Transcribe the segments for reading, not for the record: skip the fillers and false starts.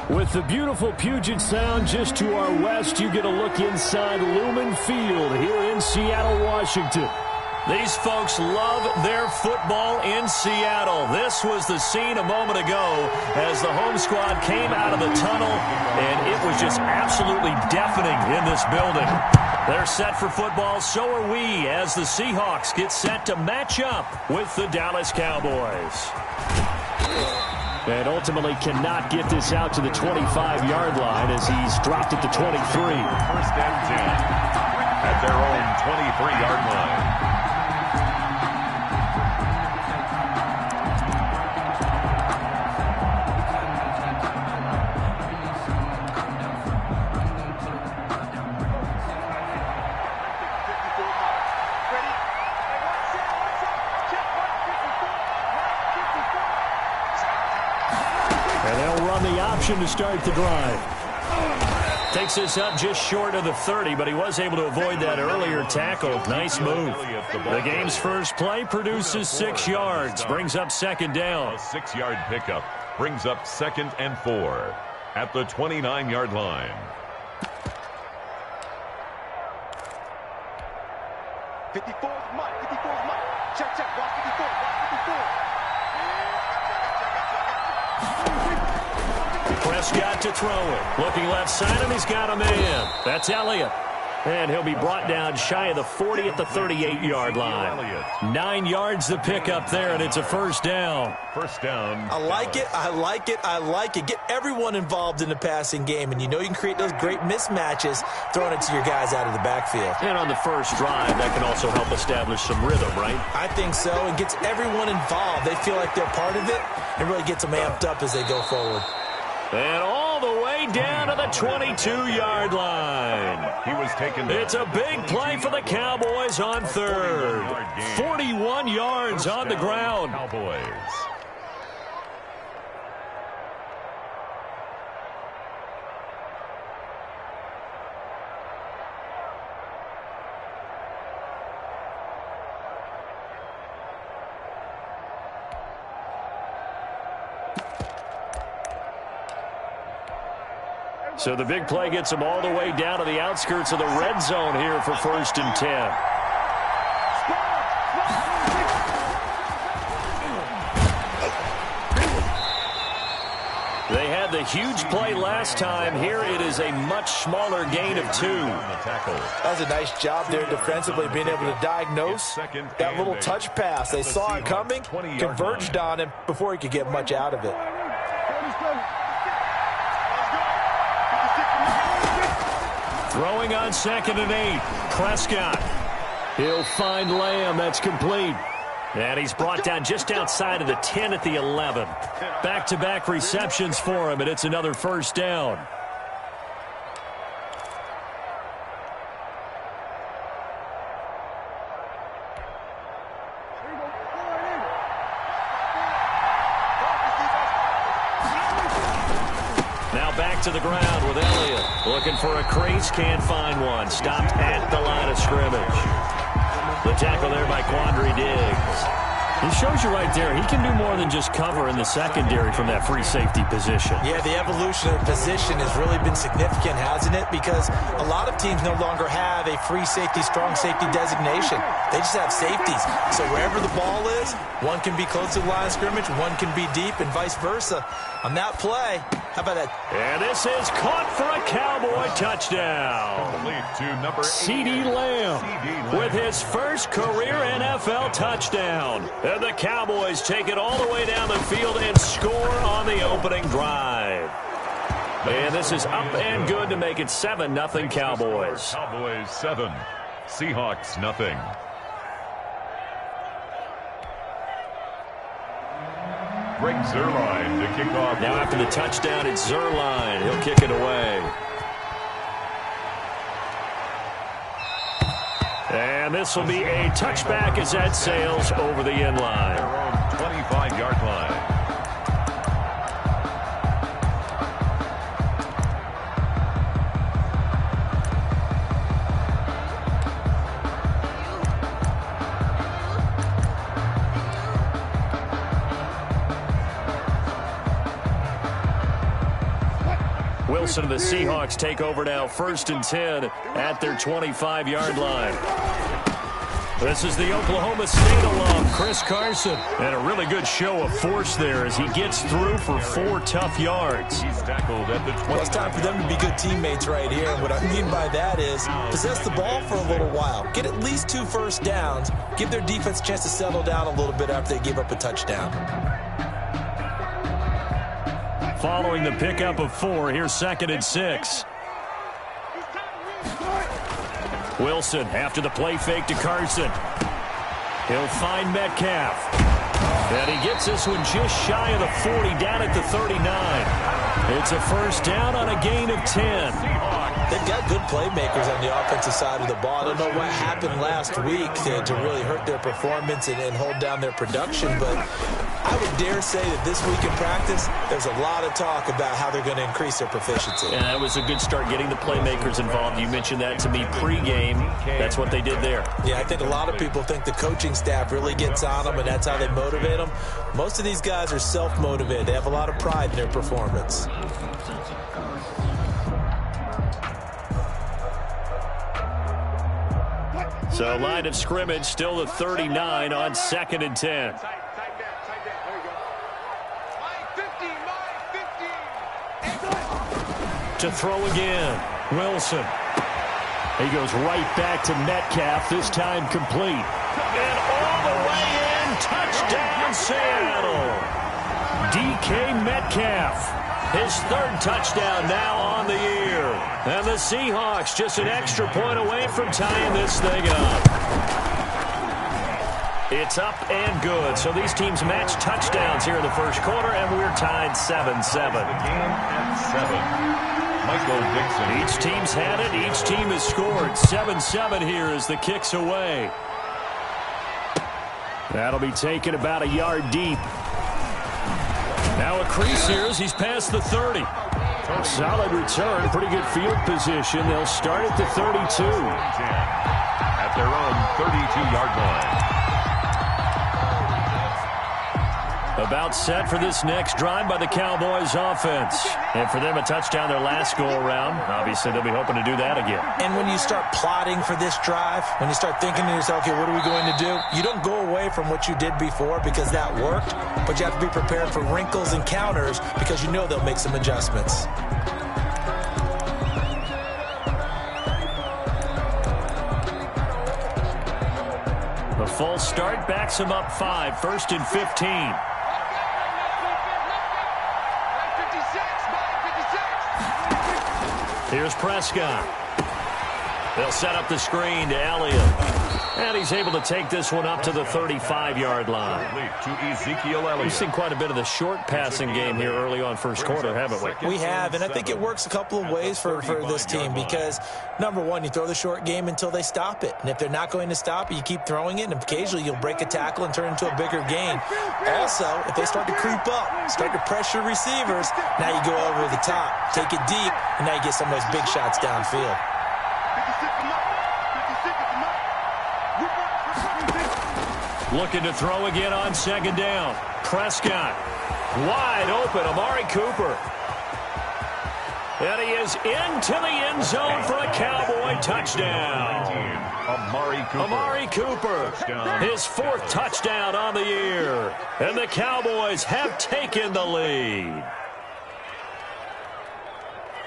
With the beautiful Puget Sound just to our west, you get a look inside Lumen Field here in Seattle, Washington. These folks love their football in Seattle. This was the scene a moment ago as the home squad came out of the tunnel, and it was just absolutely deafening in this building. They're set for football, so are we, as the Seahawks get set to match up with the Dallas Cowboys. And ultimately cannot get this out to the 25-yard line as he's dropped it to 23. First and 10 at their own 23-yard line. To start the drive. Takes this up just short of the 30, but he was able to avoid that earlier tackle. Nice move. The game's first play produces 6 yards, brings up second down. A 6-yard pickup brings up 2nd and 4 at the 29-yard line. Prescott to throw it. Looking left side, and he's got a man. That's Elliott. And he'll be brought down shy of the 40 at the 38-yard line. 9 yards the pickup there, and it's a first down. First down. I like it. I like it. I like it. Get everyone involved in the passing game, and you know you can create those great mismatches throwing it to your guys out of the backfield. And on the first drive, that can also help establish some rhythm, right? I think so, and gets everyone involved. They feel like they're part of it and really gets them amped up as they go forward. And all the way down to the 22-yard line. He was taken down. It's a big play for the Cowboys on third. 41 yards on the ground. Cowboys. So the big play gets them all the way down to the outskirts of the red zone here for 1st and 10. They had the huge play last time. Here it is a much smaller gain of 2. That's a nice job there defensively, being able to diagnose that little touch pass. They saw it coming, converged on him before he could get much out of it. Throwing on 2nd and 8. Prescott. He'll find Lamb. That's complete. And he's brought down just outside of the 10 at the 11. Back-to-back receptions for him, and it's another first down. To the ground with Elliott. Looking for a crease, can't find one. Stopped at the line of scrimmage. The tackle there by Quandre Diggs. He shows you right there, he can do more than just cover in the secondary from that free safety position. Yeah, the evolution of position has really been significant, hasn't it? Because a lot of teams no longer have a free safety, strong safety designation. They just have safeties. So wherever the ball is, one can be close to the line of scrimmage, one can be deep, and vice versa. On that play, how about that? And this is caught for a Cowboy touchdown. CeeDee Lamb with his first career NFL touchdown. And the Cowboys take it all the way down the field and score on the opening drive. And this is up and good to make it 7-0 Cowboys. Cowboys 7, Seahawks nothing. Greg Zuerlein to kick off. Now after the touchdown, it's Zuerlein. He'll kick it away. And this will be a touchback as that sails over the end line. Their own 25-yard line. Wilson and the Seahawks take over now, 1st and 10 at their 25-yard line. This is the Oklahoma State alum, Chris Carson. And a really good show of force there as he gets through for 4 tough yards. He's tackled at the 20. Well, it's time for them to be good teammates right here. And what I mean by that is possess the ball for a little while. Get at least 2 first downs. Give their defense a chance to settle down a little bit after they give up a touchdown. Following the pickup of 4, here's 2nd and 6. Wilson after the play fake to Carson. He'll find Metcalf. And he gets this one just shy of the 40, down at the 39. It's a first down on a gain of 10. They've got good playmakers on the offensive side of the ball. I don't know what happened last week to really hurt their performance and hold down their production, but I would dare say that this week in practice, there's a lot of talk about how they're going to increase their proficiency. And that was a good start, getting the playmakers involved. You mentioned that to me pregame. That's what they did there. Yeah, I think a lot of people think the coaching staff really gets on them, and that's how they motivate them. Most of these guys are self-motivated. They have a lot of pride in their performance. So line of scrimmage, still the 39 on 2nd and 10. To throw again, Wilson. He goes right back to Metcalf, this time complete. And all the way in, touchdown Seattle. DK Metcalf, his 3rd touchdown now on the year. And the Seahawks just an extra point away from tying this thing up. It's up and good. So these teams match touchdowns here in the first quarter, and we're tied 7-7. Game at 7. Michael Dixon. Each team's had it. Each team has scored. 7-7 here as the kick's away. That'll be taken about a yard deep. Now a crease here as he's past the 30. Solid return. Pretty good field position. They'll start at the 32. At their own 32-yard line. About set for this next drive by the Cowboys offense. And for them, a touchdown their last go-around. Obviously, they'll be hoping to do that again. And when you start plotting for this drive, when you start thinking to yourself, okay, what are we going to do? You don't go away from what you did before because that worked, but you have to be prepared for wrinkles and counters because you know they'll make some adjustments. The false start backs him up 5, 1st and 15. Here's Prescott. They'll set up the screen to Elliott. And he's able to take this one up to the 35-yard line. To Ezekiel Elliott. We've seen quite a bit of the short passing game here early on first quarter, haven't we? We have, and I think it works a couple of ways for this team because, number one, you throw the short game until they stop it. And if they're not going to stop it, you keep throwing it, and occasionally you'll break a tackle and turn into a bigger gain. Also, if they start to creep up, start to pressure receivers, now you go over the top, take it deep, and now you get some of those big shots downfield. Looking to throw again on 2nd down. Prescott, wide open, Amari Cooper. And he is into the end zone for a Cowboy touchdown. Amari Cooper, his 4th touchdown on the year. And the Cowboys have taken the lead.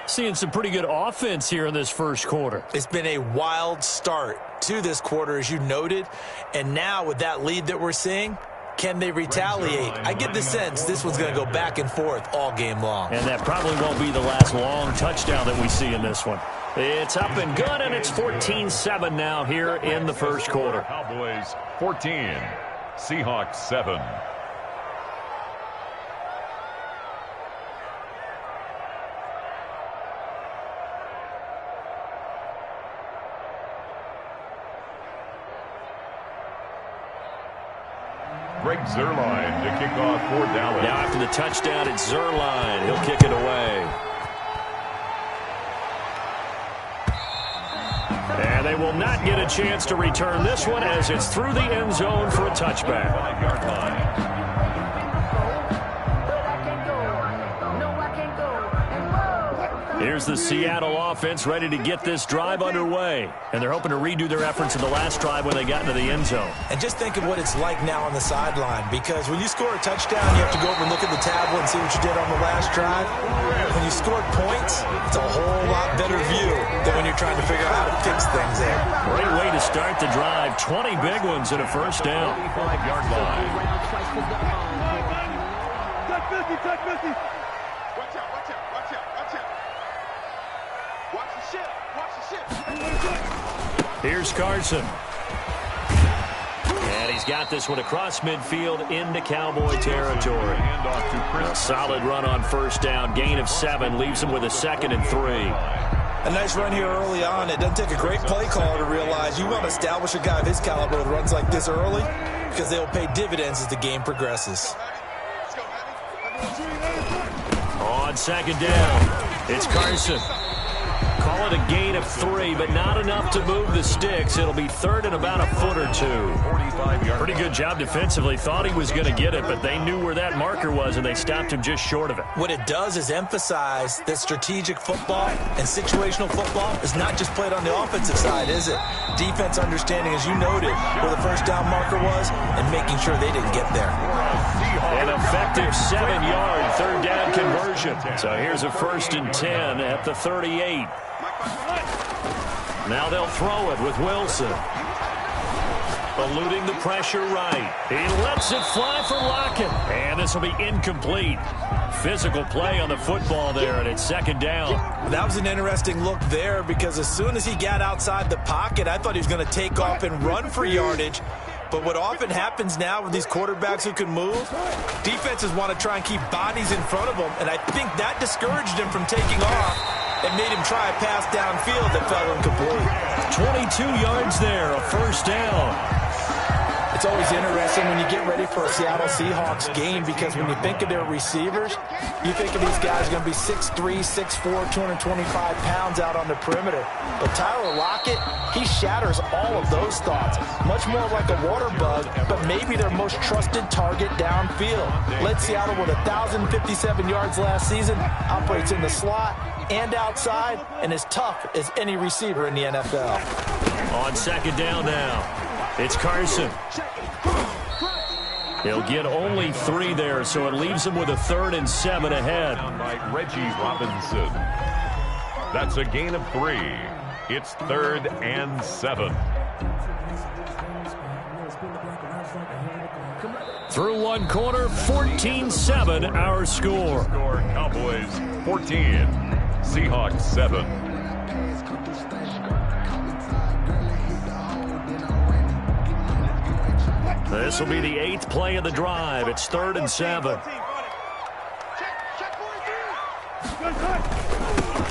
Seeing some pretty good offense here in this first quarter. It's been a wild start to this quarter, as you noted. And now with that lead that we're seeing, can they retaliate? I get the sense this one's going to go back and forth all game long. And that probably won't be the last long touchdown that we see in this one. It's up and good, and it's 14-7 now here in the first quarter. Cowboys 14, Seahawks 7. Greg Zuerlein to kick off for Dallas. Now after the touchdown, it's Zuerlein. He'll kick it away. And they will not get a chance to return this one as it's through the end zone for a touchback. 5-yard line. Here's the Seattle offense ready to get this drive underway. And they're hoping to redo their efforts in the last drive when they got into the end zone. And just think of what it's like now on the sideline, because when you score a touchdown, you have to go over and look at the tablet and see what you did on the last drive. When you scored points, it's a whole lot better view than when you're trying to figure out how to fix things there. Great way to start the drive. 20 big ones and a first down. 25-yard line. Touch 50. Watch out. Watch the ship. Here's Carson. And he's got this one across midfield into Cowboy territory. A solid run on first down. Gain of 7 leaves him with a 2nd and 3. A nice run here early on. It doesn't take a great play caller to realize you want to establish a guy of his caliber that runs like this early, because they'll pay dividends as the game progresses. On second down, it's Carson. Call it a gain of 3, but not enough to move the sticks. It'll be 3rd and about a foot or 2. Pretty good job defensively. Thought he was going to get it, but they knew where that marker was, and they stopped him just short of it. What it does is emphasize that strategic football and situational football is not just played on the offensive side, is it? Defense understanding, as you noted, where the first down marker was and making sure they didn't get there. An effective 7-yard 3rd down conversion. So here's a 1st and 10 at the 38. Now they'll throw it with Wilson. Eluding the pressure right. He lets it fly for Lockett. And this will be incomplete. Physical play on the football there, and it's 2nd down. That was an interesting look there, because as soon as he got outside the pocket, I thought he was going to take off and run for yardage. But what often happens now with these quarterbacks who can move, defenses want to try and keep bodies in front of them, and I think that discouraged him from taking off and made him try a pass downfield that fell incomplete. 22 yards there, a 1st down. It's always interesting when you get ready for a Seattle Seahawks game, because when you think of their receivers, you think of these guys going to be 6'3", 6'4", 225 pounds out on the perimeter. But Tyler Lockett, he shatters all of those thoughts. Much more like a water bug, but maybe their most trusted target downfield. Led Seattle with 1,057 yards last season, operates in the slot and outside, and is tough as any receiver in the NFL. On 2nd down now. It's Carson. He'll get only 3 there, so it leaves him with a 3rd and 7 ahead. By Reggie Robinson. That's a gain of 3. It's 3rd and 7. Through one quarter, 14-7 our score. Cowboys 14, Seahawks 7. This will be the 8th play of the drive. It's 3rd and 7.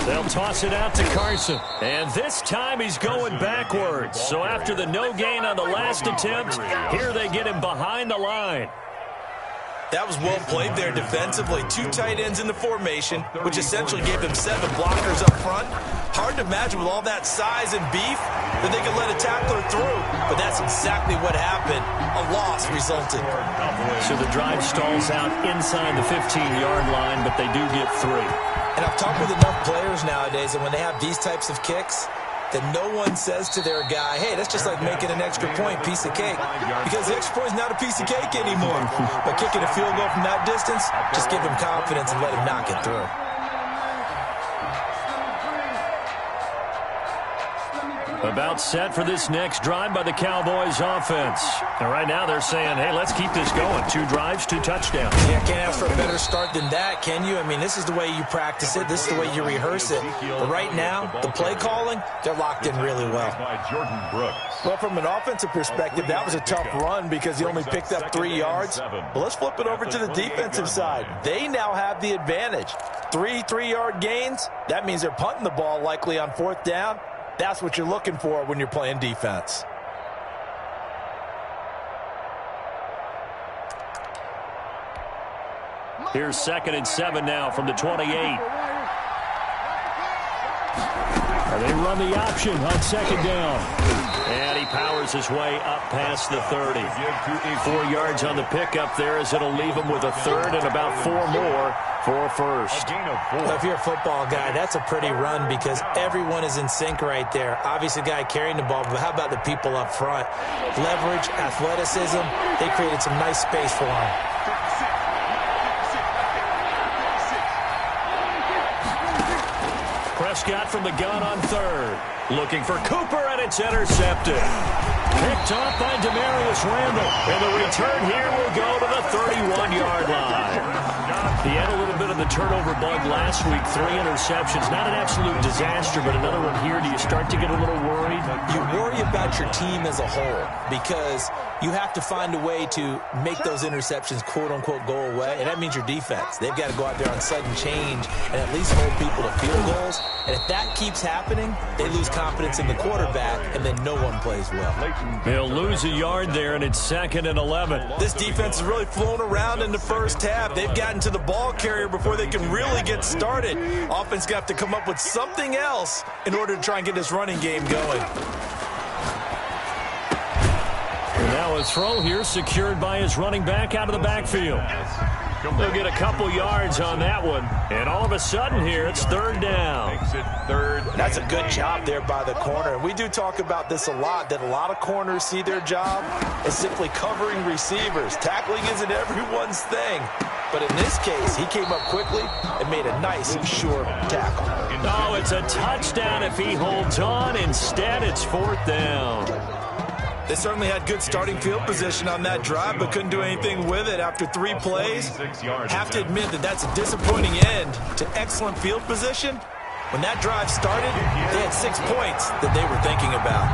They'll toss it out to Carson. And this time he's going backwards. So after the no gain on the last attempt, here they get him behind the line. That was well played there defensively. 2 tight ends in the formation, which essentially gave them 7 blockers up front. Hard to imagine with all that size and beef that they could let a tackler through. But that's exactly what happened. A loss resulted. So the drive stalls out inside the 15-yard line, but they do get 3. And I've talked with enough players nowadays, and when they have these types of kicks, that no one says to their guy, hey, that's just like making an extra point, piece of cake. Because the extra point is not a piece of cake anymore. But kicking a field goal from that distance, just give him confidence and let him knock it through. About set for this next drive by the Cowboys offense. And right now they're saying, hey, let's keep this going. 2 drives, 2 touchdowns. Yeah, can't ask for a better start than that, can you? I mean, this is the way you practice it. This is the way you rehearse it. But right now, the play calling, they're locked in really well. Well, from an offensive perspective, that was a tough run because he only picked up 3 yards. Well, let's flip it over to the defensive side. They now have the advantage. 3 3-yard gains. That means they're punting the ball likely on 4th down. That's what you're looking for when you're playing defense. Here's 2nd and 7 now from the 28. And they run the option on second down. And he powers his way up past the 30. 4 yards on the pickup there as it'll leave him with a third and about 4 more for a first. Well, if you're a football guy, that's a pretty run because everyone is in sync right there. Obviously, the guy carrying the ball, but how about the people up front? Leverage, athleticism, they created some nice space for him. Prescott from the gun on third. Looking for Cooper, and it's intercepted. Picked off by Demarius Randall. And the return here will go to the 31-yard line. He had a little bit of the turnover bug last week. 3 interceptions. Not an absolute disaster, but another one here. Do you start to get a little worried? You worry about your team as a whole because you have to find a way to make those interceptions, quote-unquote, go away, and that means your defense. They've got to go out there on sudden change and at least hold people to field goals. And if that keeps happening, they lose confidence in the quarterback, and then no one plays well. They'll lose a yard there, and it's 2nd and 11. This defense has really flown around in the first half. They've gotten to the ball carrier before they can really get started. Offense got to come up with something else in order to try and get this running game going. And now a throw here secured by his running back out of the backfield. They'll get a couple yards on that one. And all of a sudden here, it's 3rd down. Makes it 3rd. That's a good job there by the corner. And we do talk about this a lot, that a lot of corners see their job as simply covering receivers. Tackling isn't everyone's thing. But in this case, he came up quickly and made a nice, sure tackle. Oh, it's a touchdown if he holds on. Instead, it's 4th down. They certainly had good starting field position on that drive, but couldn't do anything with it after 3 plays. Have to admit that that's a disappointing end to excellent field position. When that drive started, they had 6 points that they were thinking about.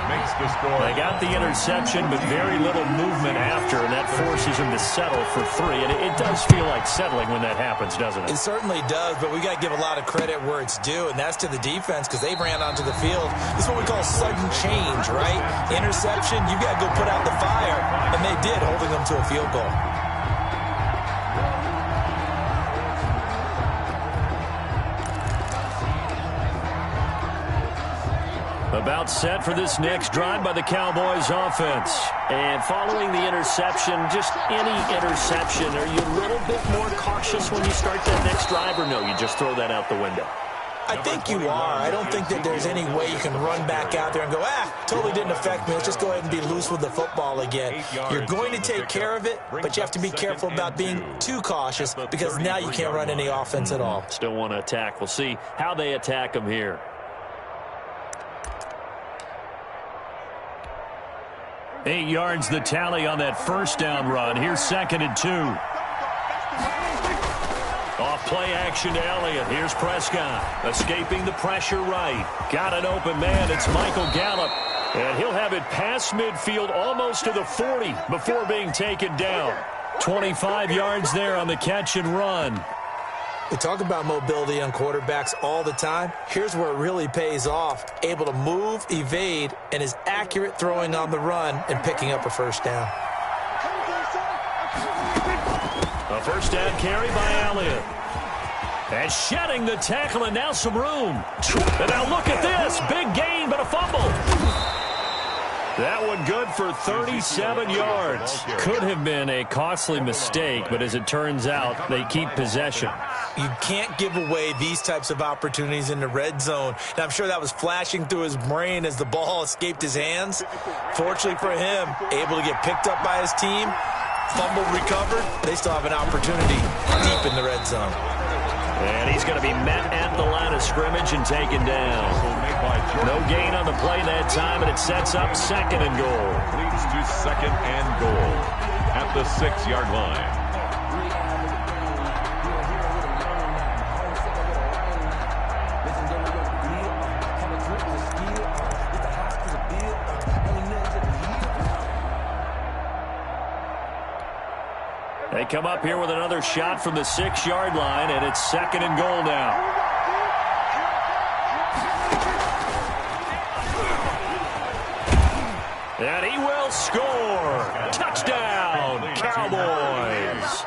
Makes the score. They got the interception, but very little movement after, and that forces them to settle for 3. And it does feel like settling when that happens, doesn't it? It certainly does, but we got to give a lot of credit where it's due, and that's to the defense because they ran onto the field. This is what we call sudden change, right? Interception, you got to go put out the fire, and they did, holding them to a field goal. About set for this next drive by the Cowboys offense. And following the interception, just any interception, are you a little bit more cautious when you start that next drive, or no, you just throw that out the window? I think you are. I don't think that there's any way you can run back out there and go, totally didn't affect me. Let's just go ahead and be loose with the football again. You're going to take care of it, but you have to be careful about being too cautious because now you can't run any offense at all. Still want to attack. We'll see how they attack them here. 8 yards the tally on that 1st down run. Here's 2nd and 2. Off play action to Elliott. Here's Prescott. Escaping the pressure right. Got an open man. It's Michael Gallup. And he'll have it past midfield almost to the 40 before being taken down. 25 yards there on the catch and run. We talk about mobility on quarterbacks all the time. Here's where it really pays off. Able to move, evade, and is accurate throwing on the run and picking up a 1st down. A 1st down carry by Elliott. And shedding the tackle, and now some room. And now look at this. Big gain, but a fumble. That one good for 37 yards. Could have been a costly mistake, but as it turns out, they keep possession. You can't give away these types of opportunities in the red zone. And I'm sure that was flashing through his brain as the ball escaped his hands. Fortunately for him, able to get picked up by his team, fumble recovered. They still have an opportunity deep in the red zone. And he's going to be met at the line of scrimmage and taken down. No gain on the play that time, and it sets up 2nd and goal. Leads to 2nd and goal at the 6-yard line. They come up here with another shot from the 6-yard line, and it's 2nd and goal now. And he will score. Touchdown, Cowboys.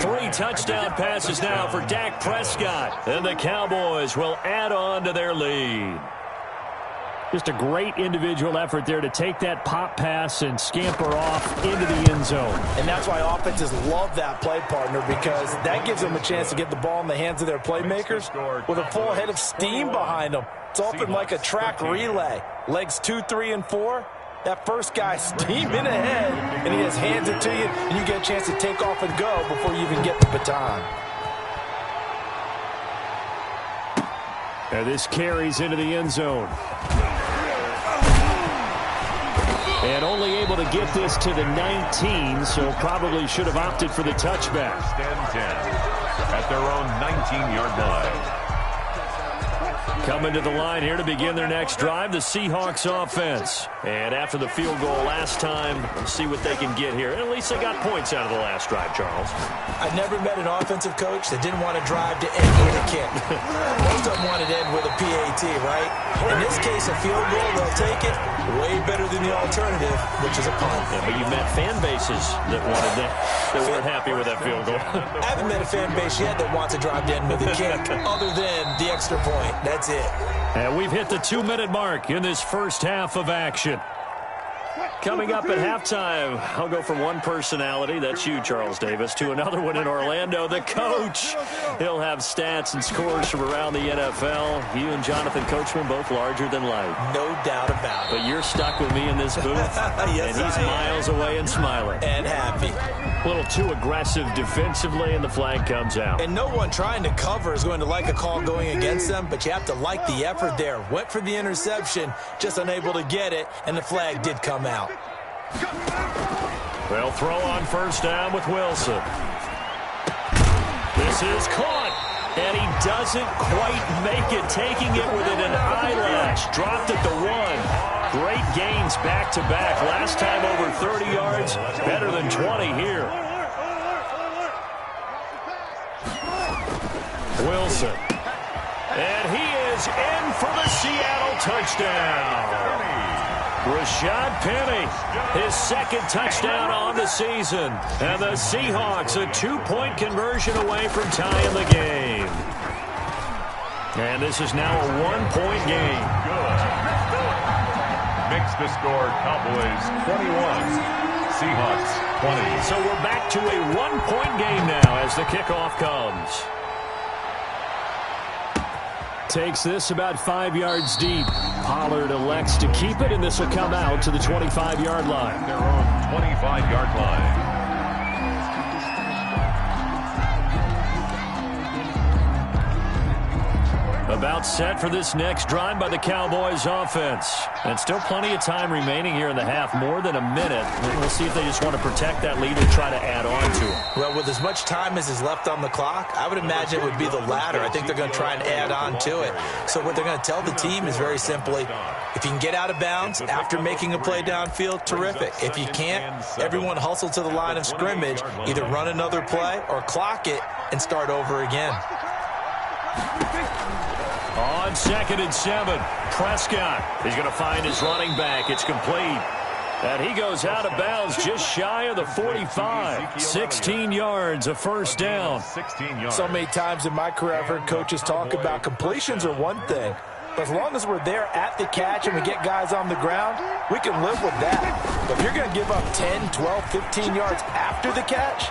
3 touchdown passes now for Dak Prescott. And the Cowboys will add on to their lead. Just a great individual effort there to take that pop pass and scamper off into the end zone. And that's why offenses love that play, partner, because that gives them a chance to get the ball in the hands of their playmakers with a full head of steam behind them. It's often like a track relay. Legs 2, 3, and 4. That first guy steaming ahead, and he just hands it to you, and you get a chance to take off and go before you even get the baton. And this carries into the end zone. And only able to get this to the 19, so probably should have opted for the touchback. Stand 10 at their own 19-yard line. Coming to the line here to begin their next drive, the Seahawks offense. And after the field goal last time, let's see what they can get here. And at least they got points out of the last drive, Charles. I've never met an offensive coach that didn't want to drive to end with a kick. Most of them wanted to end with a PAT, right? In this case, a field goal, they'll take it. Way better than the alternative, which is a punt. Yeah, but you've met fan bases that wanted that weren't happy with that field goal. I haven't met a fan base yet that wants to drive to end with a kick other than the extra point. That's it. And we've hit the 2-minute mark in this first half of action. Coming up at halftime, I'll go from one personality, that's you, Charles Davis, to another one in Orlando, the coach. He'll have stats and scores from around the NFL. You and Jonathan Coachman, both larger than life. No doubt about it. But you're stuck with me in this booth, yes, and he's miles away and smiling. And happy. A little too aggressive defensively, and the flag comes out. And no one trying to cover is going to like a call going against them, but you have to like the effort there. Went for the interception, just unable to get it, and the flag did come out. They'll throw on first down with Wilson. This is caught, and he doesn't quite make it, taking it within an eyelash. Dropped at the 1. Great gains back-to-back. Last time over 30 yards, better than 20 here. Wilson. And he is in for the Seattle touchdown. Rashad Penny, his second touchdown on the season. And the Seahawks a 2-point conversion away from tying the game. And this is now a 1-point game. Good. Makes the score Cowboys 21, Seahawks 20. So we're back to a 1-point game now as the kickoff comes. Takes this about 5 yards deep. Pollard elects to keep it, and this will come out to the 25-yard line. Their own 25-yard line. About set for this next drive by the Cowboys offense. And still plenty of time remaining here in the half, more than a minute. We'll see if they just want to protect that lead or try to add on to it. Well, with as much time as is left on the clock, I would imagine it would be the latter. I think they're going to try and add on to it. So what they're going to tell the team is very simply, if you can get out of bounds after making a play downfield, terrific. If you can't, everyone hustle to the line of scrimmage, either run another play or clock it and start over again. On 2nd and 7, Prescott is going to find his running back. It's complete. And he goes out of bounds just shy of the 45. 16 yards, a first down. 16 yards. So many times in my career I've heard coaches talk about completions are one thing. But as long as we're there at the catch and we get guys on the ground, we can live with that. But if you're going to give up 10, 12, 15 yards after the catch,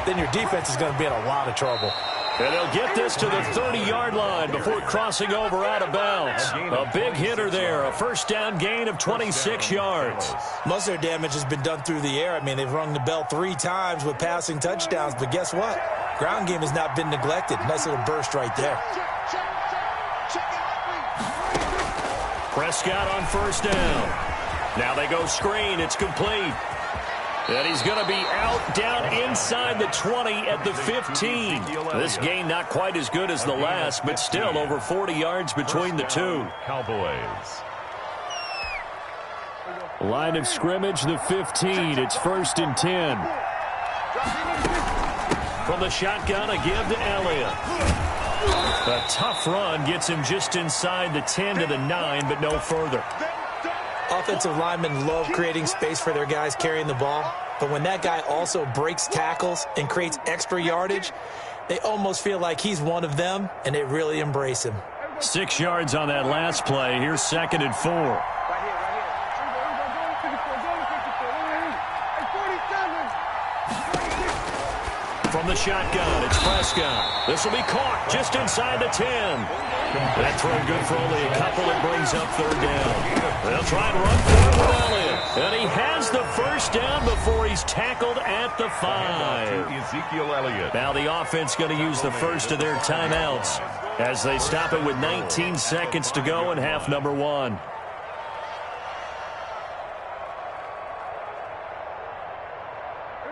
then your defense is going to be in a lot of trouble. And they'll get this to the 30-yard line before crossing over out of bounds. A big hitter there, a first down gain of 26 yards. Most of their damage has been done through the air. I mean, they've rung the bell 3 times with passing touchdowns, but guess what? Ground game has not been neglected. Nice little burst right there. Prescott on first down. Now they go screen. It's complete. And he's going to be out down inside the 20 at the 15. This gain not quite as good as the last, but still over 40 yards between the two. Cowboys. Line of scrimmage, the 15. It's 1st and 10. From the shotgun, a give to Elliott. A tough run gets him just inside the 10 to the 9, but no further. Offensive linemen love creating space for their guys carrying the ball. But when that guy also breaks tackles and creates extra yardage, they almost feel like he's one of them, and they really embrace him. 6 yards on that last play. Here's 2nd and 4. From the shotgun, it's Prescott. This will be caught just inside the 10. That throw good for only a couple. It brings up 3rd down. They'll try and run for it with Elliott. And he has the 1st down before he's tackled at the 5. Ezekiel Elliott. Now the offense going to use the first of their timeouts as they stop it with 19 seconds to go in half number 1.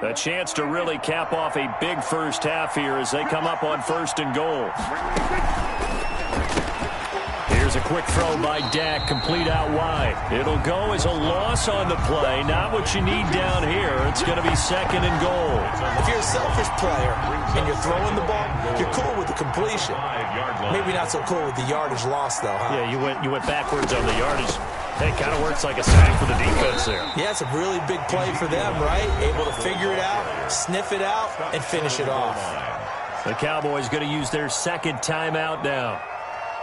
A chance to really cap off a big first half here as they come up on 1st and goal. Here's a quick throw by Dak, complete out wide. It'll go as a loss on the play. Not what you need down here. It's going to be 2nd and goal. If you're a selfish player and you're throwing the ball, you're cool with the completion. Maybe not so cool with the yardage loss, though, huh? Yeah, you went backwards on the yardage. Hey, kind of works like a sack for the defense there. Yeah, it's a really big play for them, right? Able to figure it out, sniff it out, and finish it off. The Cowboys going to use their 2nd timeout now,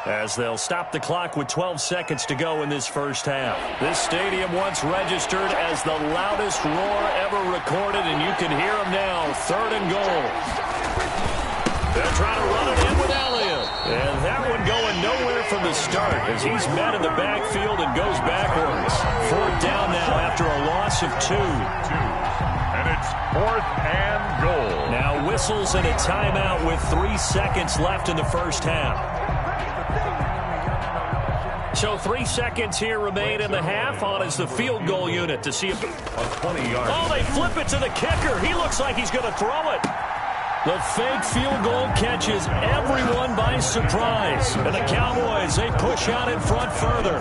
as they'll stop the clock with 12 seconds to go in this first half. This stadium once registered as the loudest roar ever recorded, and you can hear them now. 3rd and goal. They'll try to run it in with Elliott. And that one going nowhere from the start as he's met in the backfield and goes backwards. 4th down now after a loss of 2. And it's 4th and goal. Now whistles and a timeout with 3 seconds left in the first half. So 3 seconds here remain in the half. On is the field goal unit to see if... A 20-yard. Oh, they flip it to the kicker. He looks like he's going to throw it. The fake field goal catches everyone by surprise. And the Cowboys, they push out in front further.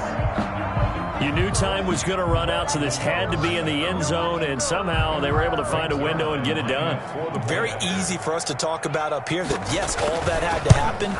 You knew time was going to run out, so this had to be in the end zone, and somehow they were able to find a window and get it done. Very easy for us to talk about up here that, yes, all that had to happen,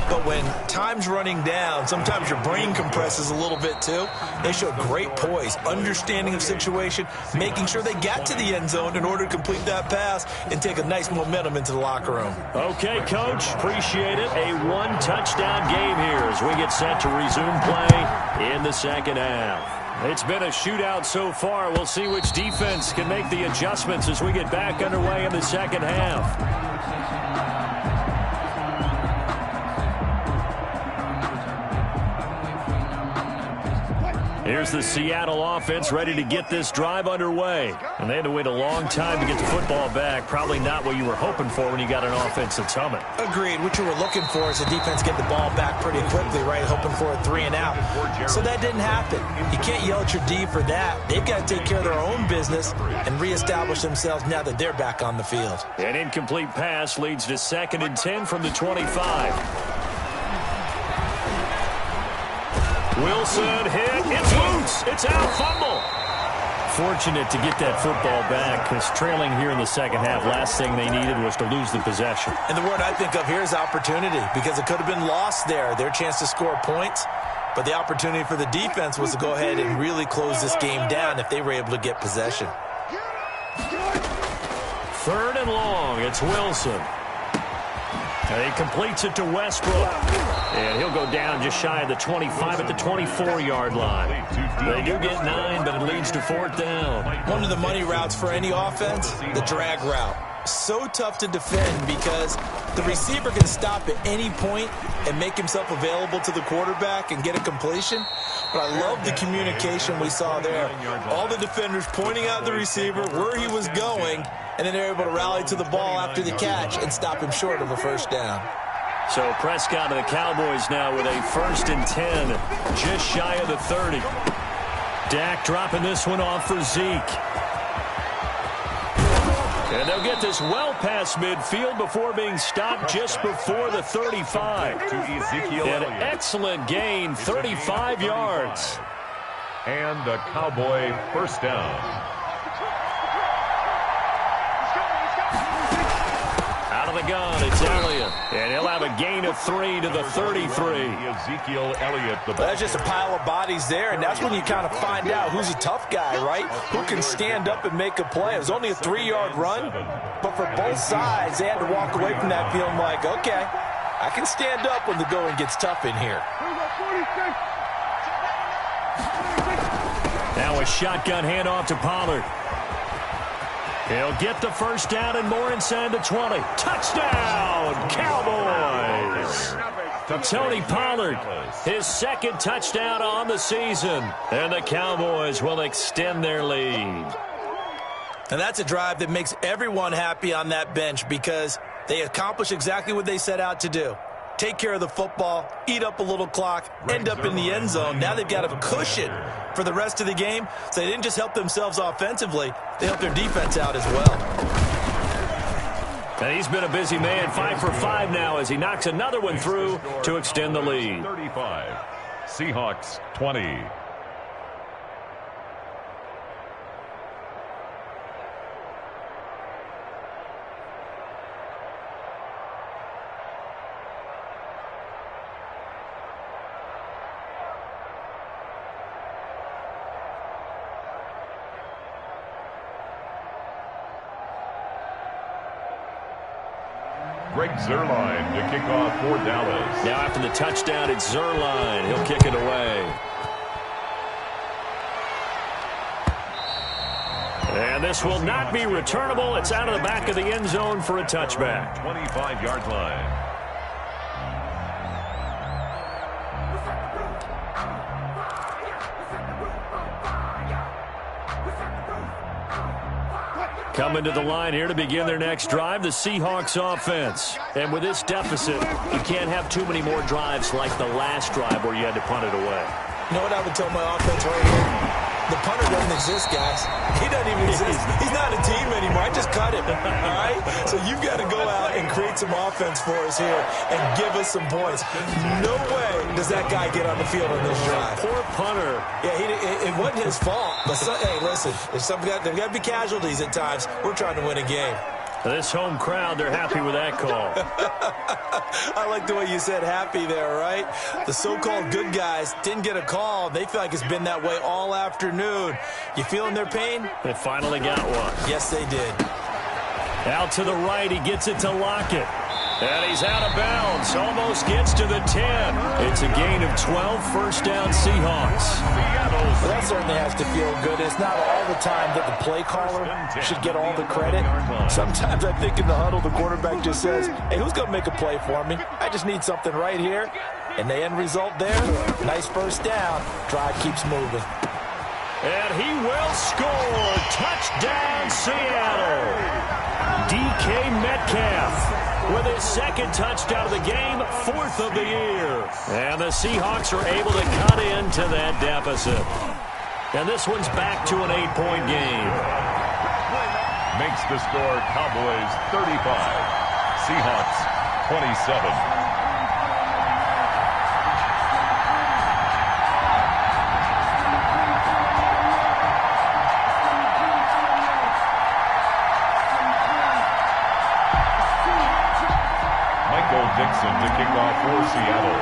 but when time's running down, sometimes your brain compresses a little bit too. They showed great poise, understanding of situation, making sure they got to the end zone in order to complete that pass and take a nice momentum into the locker room. Okay, Coach, appreciate it. A 1-touchdown game here as we get set to resume play in the second half. It's been a shootout so far. We'll see which defense can make the adjustments as we get back underway in the second half. Here's the Seattle offense ready to get this drive underway. And they had to wait a long time to get the football back. Probably not what you were hoping for when you got an offense that's humming. Agreed. What you were looking for is the defense get the ball back pretty quickly, right? Hoping for a 3 and out. So that didn't happen. You can't yell at your D for that. They've got to take care of their own business and reestablish themselves now that they're back on the field. An incomplete pass leads to 2nd and 10 from the 25. Wilson hit. It's loose. It's out. Fumble. Fortunate to get that football back because trailing here in the second half, last thing they needed was to lose the possession. And the word I think of here is opportunity because it could have been lost there. Their chance to score points. But the opportunity for the defense was to go ahead and really close this game down if they were able to get possession. 3rd and long. It's Wilson. And he completes it to Westbrook. And he'll go down just shy of the 25 at the 24-yard line. They do get 9, but it leads to 4th down. One of the money routes for any offense, the drag route. So tough to defend because the receiver can stop at any point and make himself available to the quarterback and get a completion. But I love the communication we saw there. All the defenders pointing out the receiver, where he was going, and then they're able to rally to the ball after the catch and stop him short of a 1st down. So Prescott and the Cowboys now with a 1st and 10, just shy of the 30. Dak dropping this one off for Zeke. And they'll get this well past midfield before being stopped just before the 35. An excellent gain, 35 yards. And a Cowboy 1st down. Out of the gun. It's Elliott. And he'll have a gain of 3 to the 33. Ezekiel Elliott. That's just a pile of bodies there, and that's when you kind of find out who's a tough guy, right? Who can stand up and make a play. It was only a 3-yard run, but for both sides, they had to walk away from that feeling like, okay, I can stand up when the going gets tough in here. Now a shotgun handoff to Pollard. He'll get the first down and more inside the 20. Touchdown, Cowboys! Tony Pollard, his second touchdown on the season. And the Cowboys will extend their lead. And that's a drive that makes everyone happy on that bench because they accomplish exactly what they set out to do. Take care of the football, eat up a little clock, end up in the end zone. Now they've got a cushion for the rest of the game. So they didn't just help themselves offensively, they helped their defense out as well. And he's been a busy man, 5 for 5 now as he knocks another one through to extend the lead. 35, Seahawks 20. Greg Zuerlein to kick off for Dallas. Now after the touchdown, it's Zuerlein. He'll kick it away. And this will not be returnable. It's out of the back of the end zone for a touchback. 25-yard line. Coming to the line here to begin their next drive, the Seahawks offense. And with this deficit, you can't have too many more drives like the last drive where you had to punt it away. You know what I would tell my offense right here? The punter doesn't exist, guys. He doesn't even exist. He's not a team anymore. I just cut him, all right? So you've got to go out and create some offense for us here and give us some points. No way does that guy get on the field on this drive. Poor punter. Yeah, it wasn't his fault. But, hey, listen, there's got to be casualties at times. We're trying to win a game. This home crowd, they're happy with that call. I like the way you said happy there, right? The so-called good guys didn't get a call. They feel like it's been that way all afternoon. You feeling their pain? They finally got one. Yes, they did. Out to the right, he gets it to Lockett. And he's out of bounds, almost gets to the 10. It's a gain of 12, first down Seahawks. Well, that certainly has to feel good. It's not all the time that the play caller should get all the credit. Sometimes I think in the huddle, the quarterback just says, hey, who's going to make a play for me? I just need something right here. And the end result there, nice first down. Drive keeps moving. And he will score. Touchdown, Seattle. DK Metcalf with his second touchdown of the game, 4th of the year. And the Seahawks are able to cut into that deficit. And this one's back to an 8-point game. Makes the score Cowboys 35, Seahawks 27. Dixon to kick off for Seattle.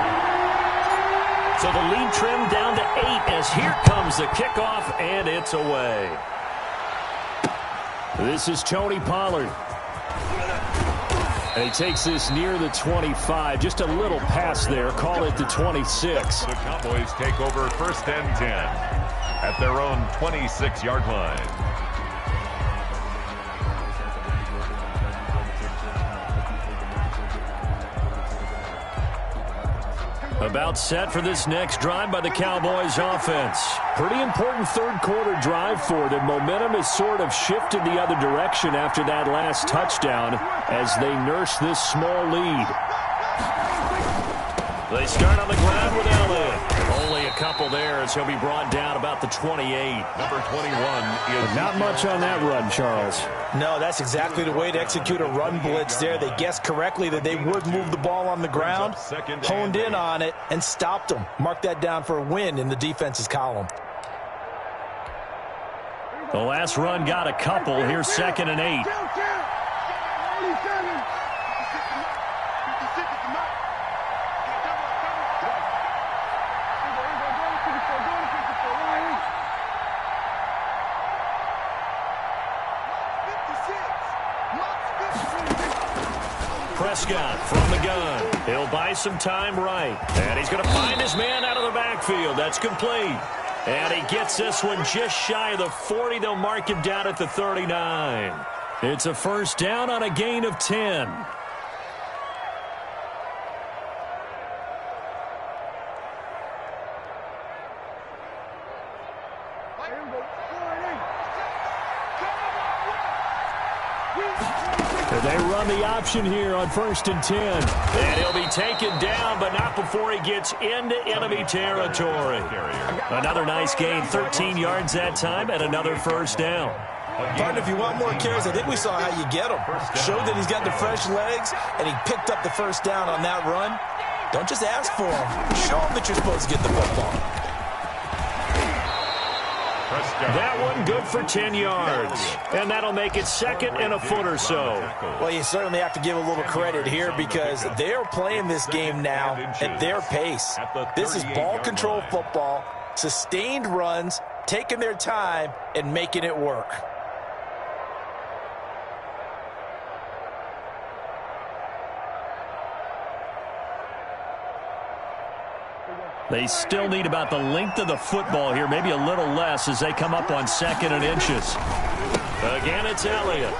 So the lead trimmed down to 8 as here comes the kickoff, and it's away. This is Tony Pollard. And he takes this near the 25. Just a little pass there. Call it the 26. The Cowboys take over 1st and 10 at their own 26-yard line. About set for this next drive by the Cowboys offense. Pretty important third quarter drive for them. Momentum has sort of shifted the other direction after that last touchdown as they nurse this small lead. They start on the ground with Elliott. Only a couple there as he'll be brought down about the 28. Number 21 is... Not much on that run, Charles. No, that's exactly the way to execute a run blitz there. They guessed correctly that they would move the ball on the ground, honed in on it, and stopped them. Mark that down for a win in the defense's column. The last run got a couple. Here's 2nd and 8. Prescott from the gun. He'll buy some time right. And he's going to find his man out of the backfield. That's complete. And he gets this one just shy of the 40. They'll mark him down at the 39. It's a first down on a gain of 10. And they run the option here on 1st and 10. And he'll be taken down, but not before he gets into enemy territory. Another nice gain, 13 yards that time, and another first down. Partner, if you want more carries, I think we saw how you get them. Showed that he's got the fresh legs, and he picked up the first down on that run. Don't just ask for him. Show him that you're supposed to get the football. That one good for 10 yards. And that'll make it 2nd and a foot or so. Well, you certainly have to give a little credit here because they're playing this game now at their pace. This is ball control football, sustained runs, taking their time, and making it work. They still need about the length of the football here, maybe a little less as they come up on 2nd and inches. Again, it's Elliott.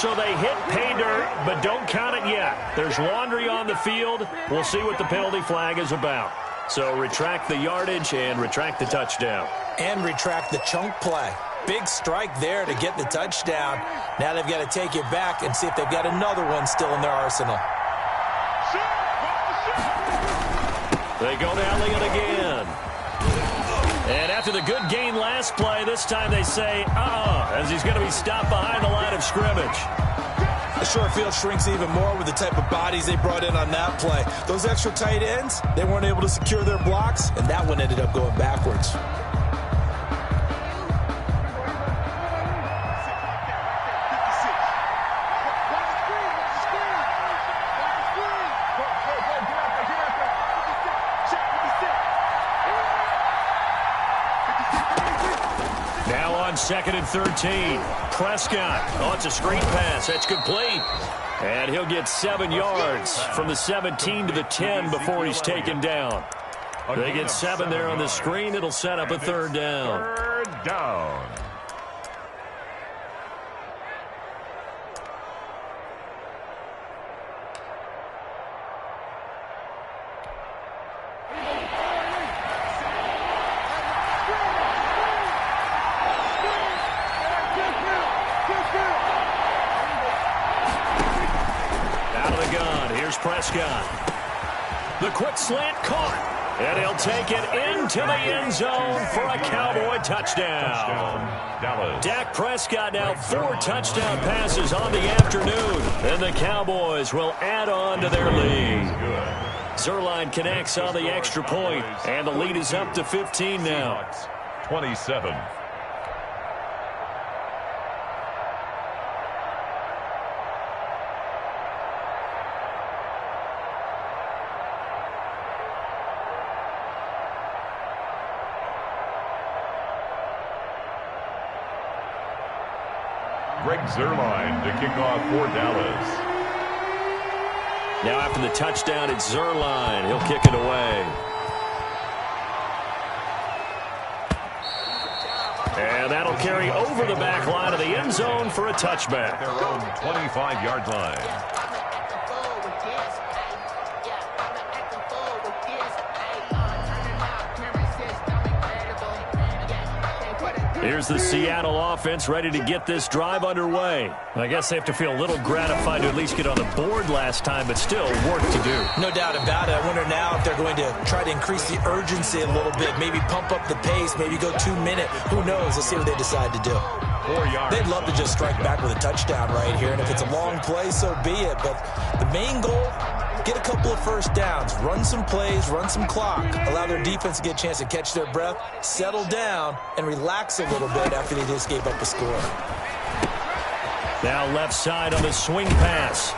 So they hit pay dirt, but don't count it yet. There's laundry on the field. We'll see what the penalty flag is about. So retract the yardage and retract the touchdown. And retract the chunk play. Big strike there to get the touchdown. Now they've got to take it back and see if they've got another one still in their arsenal. They go to Elliott again. And after the good gain last play, this time they say, as he's going to be stopped behind the line of scrimmage. The short field shrinks even more with the type of bodies they brought in on that play. Those extra tight ends, they weren't able to secure their blocks, and that one ended up going backwards. Now on 2nd and 13. Prescott. Oh, it's a screen pass. That's complete. And he'll get 7 yards from the 17 to the 10 before he's taken down. They get 7 there on the screen. It'll set up a 3rd down. 3rd down. Prescott. The quick slant caught. And he'll take it into the end zone for a Cowboy touchdown. Dak Prescott now 4 touchdown passes on the afternoon. And the Cowboys will add on to their lead. Zuerlein connects on the extra point, and the lead is up to 15 now. 27. Zuerlein to kick off for Dallas. Now after the touchdown, it's Zuerlein. He'll kick it away. And that'll carry over the back line of the end zone for a touchback. Their own 25-yard line. Here's the Seattle offense ready to get this drive underway. I guess they have to feel a little gratified to at least get on the board last time, but still work to do. No doubt about it. I wonder now if they're going to try to increase the urgency a little bit, maybe pump up the pace, maybe go 2-minute. Who knows? Let's see what they decide to do. 4 yards. They'd love to just strike back with a touchdown right here, and if it's a long play, so be it. But the main goal, get a couple of first downs, run some plays, run some clock, allow their defense to get a chance to catch their breath, settle down, and relax a little bit after they just gave up a score. Now left side on the swing pass.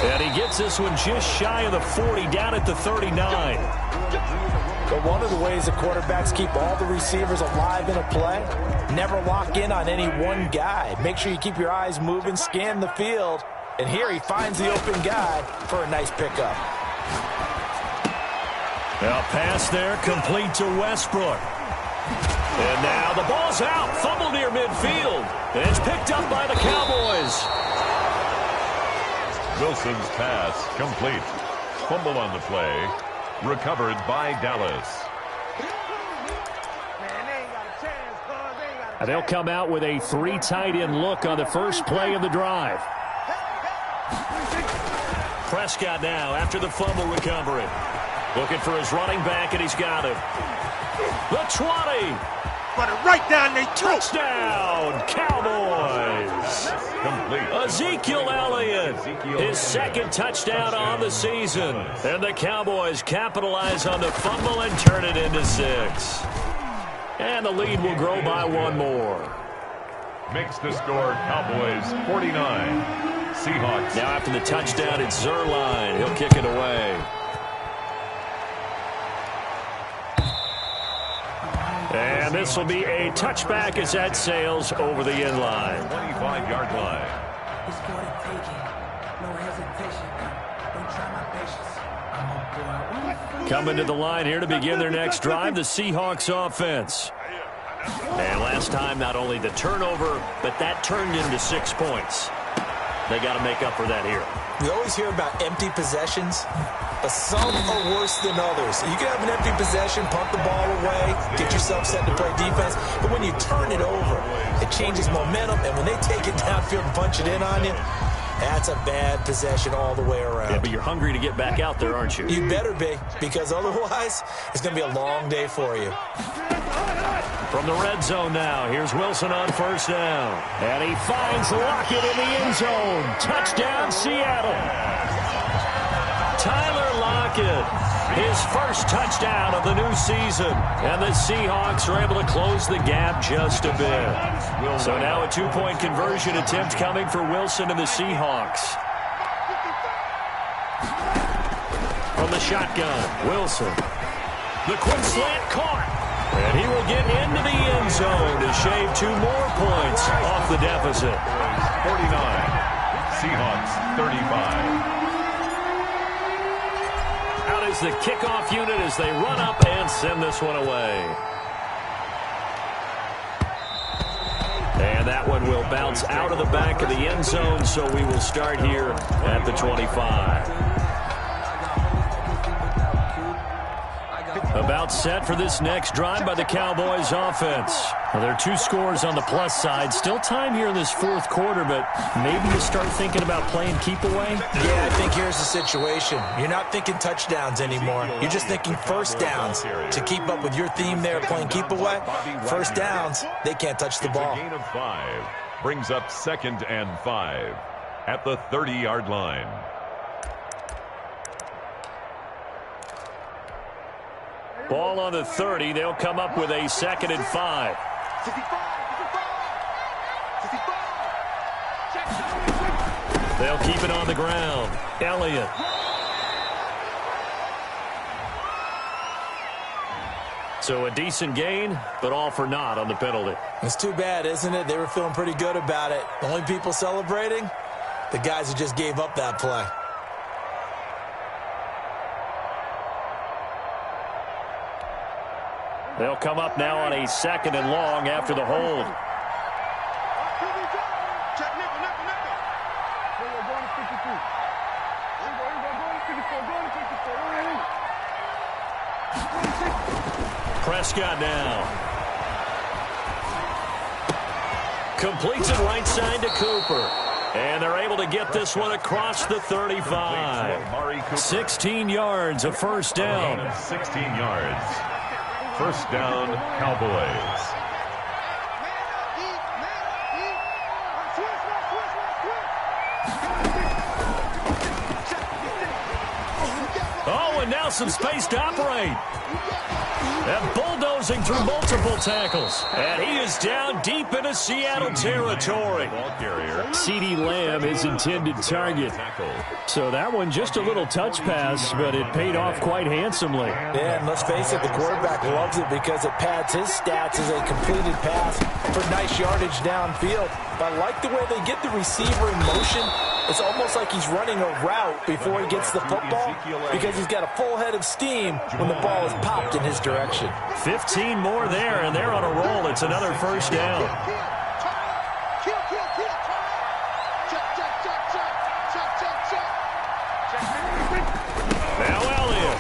And he gets this one just shy of the 40, down at the 39. But one of the ways the quarterbacks keep all the receivers alive in a play, never lock in on any one guy. Make sure you keep your eyes moving, scan the field. And here he finds the open guy for a nice pickup. Now pass there, complete to Westbrook. And now the ball's out, fumble near midfield. And it's picked up by the Cowboys. Wilson's pass complete. Fumble on the play. Recovered by Dallas. And they'll come out with a 3 tight end look on the first play of the drive. Prescott now after the fumble recovery. Looking for his running back, and he's got him. The 20. Put it right down their throat. Touchdown, Cowboys. Complete. Ezekiel Elliott, his second touchdown on the season. And the Cowboys capitalize on the fumble and turn it into 6. And the lead will grow by 1 more. Makes the score Cowboys 49. Seahawks. Now after the touchdown, it's Zerline. He'll kick it away. And this will be a touchback as that sails over the end line. 25-yard line. Coming to the line here to begin their next drive, the Seahawks offense. And last time, not only the turnover, but that turned into 6 points. They got to make up for that here. We always hear about empty possessions, but some are worse than others. You can have an empty possession, punt the ball away, get yourself set to play defense, but when you turn it over, it changes momentum, and when they take it downfield and punch it in on you, that's a bad possession all the way around. Yeah, but you're hungry to get back out there, aren't you? You better be, because otherwise, it's going to be a long day for you. From the red zone now, here's Wilson on first down. And he finds Lockett in the end zone. Touchdown, Seattle. Tyler Lockett, his first touchdown of the new season. And the Seahawks are able to close the gap just a bit. So now a 2-point conversion attempt coming for Wilson and the Seahawks. From the shotgun, Wilson. The quick slant caught. And he will get into the end zone to shave 2 more points off the deficit. 49. Seahawks 35. Out is the kickoff unit as they run up and send this one away. And that one will bounce out of the back of the end zone, so we will start here at the 25. About set for this next drive by the Cowboys offense. Well, there are 2 scores on the plus side. Still time here in this 4th quarter, but maybe you start thinking about playing keep away? Yeah, I think here's the situation. You're not thinking touchdowns anymore. You're just thinking first downs. To keep up with your theme there, playing keep away, first downs, they can't touch the ball. It's a gain of 5. Brings up 2nd and 5 at the 30-yard line. Ball on the 30. They'll come up with a 2nd and 5. They'll keep it on the ground. Elliott. So a decent gain, but all for naught on the penalty. It's too bad, isn't it? They were feeling pretty good about it. The only people celebrating, the guys who just gave up that play. They'll come up now on a 2nd and long after the hold. Prescott now. Completes it right side to Cooper. And they're able to get this one across the 35. 16 yards, a first down. 16 yards. First down, Cowboys. Oh, and now some space to operate. And bulldozing through multiple tackles. And he is down deep into Seattle territory. CeeDee Lamb is intended target. So that one just a little touch pass, but it paid off quite handsomely. Yeah, and let's face it, the quarterback loves it because it pads his stats as a completed pass for nice yardage downfield. But I like the way they get the receiver in motion. It's almost like he's running a route before he gets the football because he's got a full head of steam when the ball is popped in his direction. 15 more there, and they're on a roll. It's another first down. Now Elliott.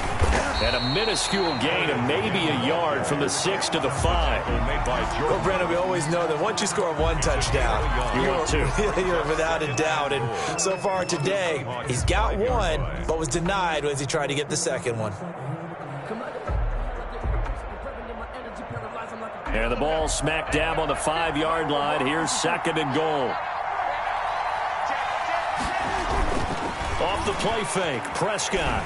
And a minuscule gain of maybe a yard from the 6 to the 5. Well, Brandon, we always know that once you score one touchdown, you're without a doubt. And so far today, he's got one, but was denied as he tried to get the second one. And the ball smack dab on the 5-yard line. Here's 2nd and goal. Off the play fake, Prescott.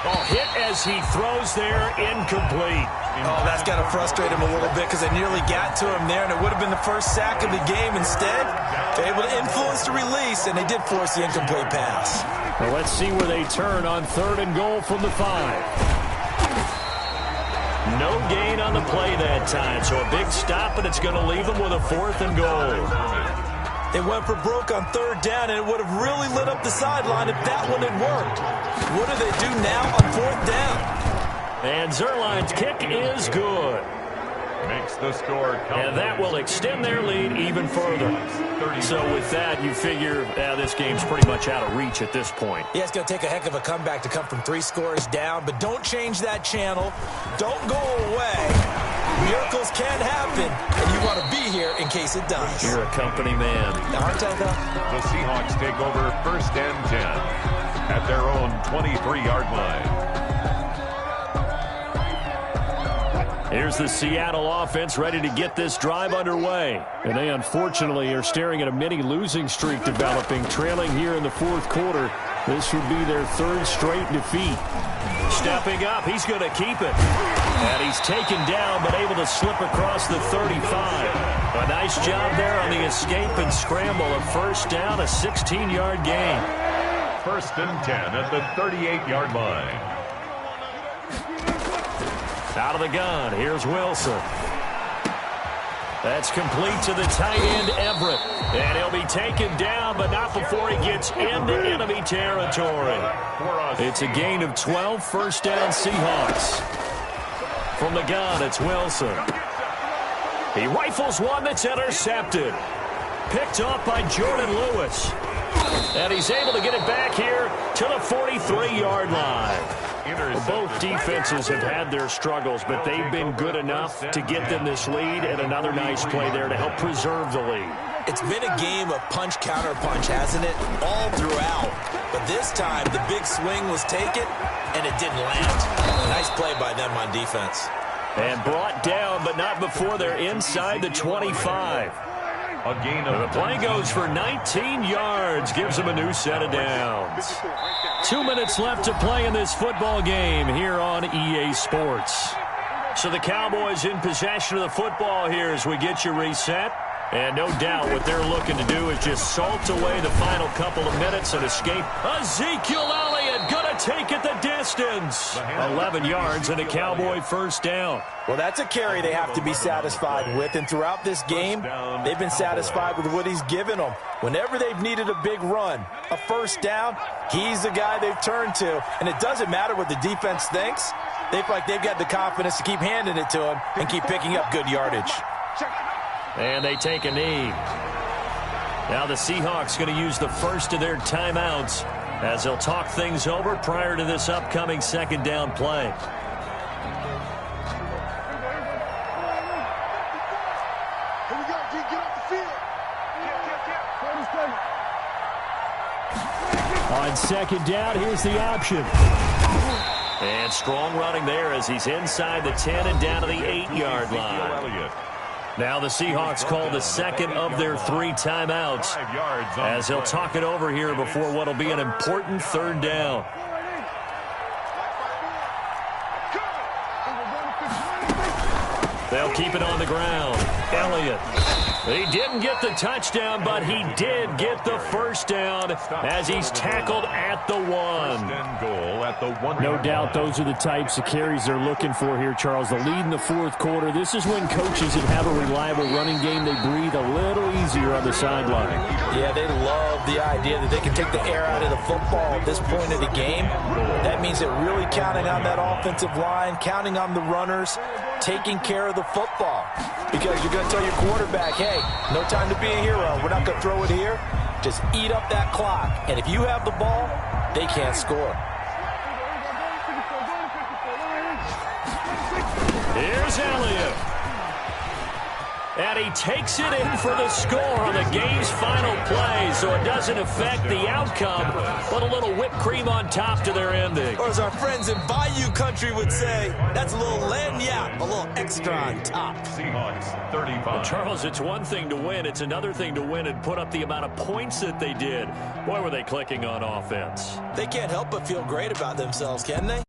Oh, hit as he throws there, incomplete. Oh, that's got to frustrate him a little bit because they nearly got to him there, and it would have been the first sack of the game. Instead, they're able to influence the release, and they did force the incomplete pass. Well, let's see where they turn on 3rd and goal from the 5. No gain on the play that time, so a big stop, and it's going to leave them with a 4th and goal. They went for broke on 3rd down, and it would have really lit up the sideline if that one had worked. What do they do now on 4th down? And Zuerlein's kick is good. Makes the score. And that will extend their lead even further. So with that, you figure this game's pretty much out of reach at this point. Yeah, it's going to take a heck of a comeback to come from 3 scores down, but don't change that channel. Don't go away. Miracles can happen, and you want to be here in case it does. You're a company man. Now, aren't I, though? The Seahawks take over 1st and 10 at their own 23-yard line. Here's the Seattle offense ready to get this drive underway. And they unfortunately are staring at a mini losing streak developing, trailing here in the 4th quarter. This would be their 3rd straight defeat. Stepping up, he's going to keep it. And he's taken down, but able to slip across the 35. A nice job there on the escape and scramble. A 1st down, a 16-yard gain. 1st and 10 at the 38-yard line. Out of the gun, here's Wilson. That's complete to the tight end, Everett. And he'll be taken down, but not before he gets into enemy territory. It's a gain of 12, 1st down Seahawks. From the gun, it's Wilson. He rifles one that's intercepted. Picked off by Jordan Lewis. And he's able to get it back here to the 43-yard line. Both defenses have had their struggles, but they've been good enough to get them this lead, and another nice play there to help preserve the lead. It's been a game of punch-counter-punch, hasn't it? All throughout. But this time, the big swing was taken, and it didn't land. Nice play by them on defense. And brought down, but not before they're inside the 25. A gain of the play goes for 19 yards, gives them a new set of downs. 2 minutes left to play in this football game here on EA Sports. So the Cowboys in possession of the football here as we get you reset. And no doubt what they're looking to do is just salt away the final couple of minutes and escape. Ezekiel Elliott going to take it the distance. 11 yards and a Cowboy 1st down. Well, that's a carry they have to be satisfied with. And throughout this game, they've been satisfied with what he's given them. Whenever they've needed a big run, a 1st down, he's the guy they've turned to. And it doesn't matter what the defense thinks. They feel like they've got the confidence to keep handing it to him and keep picking up good yardage. And they take a knee. Now the Seahawks going to use the first of their timeouts as they'll talk things over prior to this upcoming 2nd down play. Here we go, D. Get off the field. On 2nd down, here's the option. And strong running there as he's inside the 10 and down to the 8-yard line. Now the Seahawks call the 2nd of their 3 timeouts as they'll talk it over here before what will be an important 3rd down. They'll keep it on the ground. Elliott. He didn't get the touchdown, but he did get the first down as he's tackled at the 1. No doubt those are the types of carries they're looking for here, Charles. The lead in the fourth quarter. This is when coaches that have a reliable running game, they breathe a little easier on the sideline. Yeah, they love the idea that they can take the air out of the football at this point of the game. That means they're really counting on that offensive line, counting on the runners, taking care of the football. Because you're going to tell your quarterback, hey, no time to be a hero. We're not going to throw it here. Just eat up that clock. And if you have the ball, they can't score. Here's Elliott. And he takes it in for the score on the game's final play, so it doesn't affect the outcome, but a little whipped cream on top to their ending. Or as our friends in Bayou Country would say, that's a little lagniappe, a little extra on top. Seahawks 35. Well, Charles, it's one thing to win. It's another thing to win and put up the amount of points that they did. Boy, were they clicking on offense. They can't help but feel great about themselves, can they?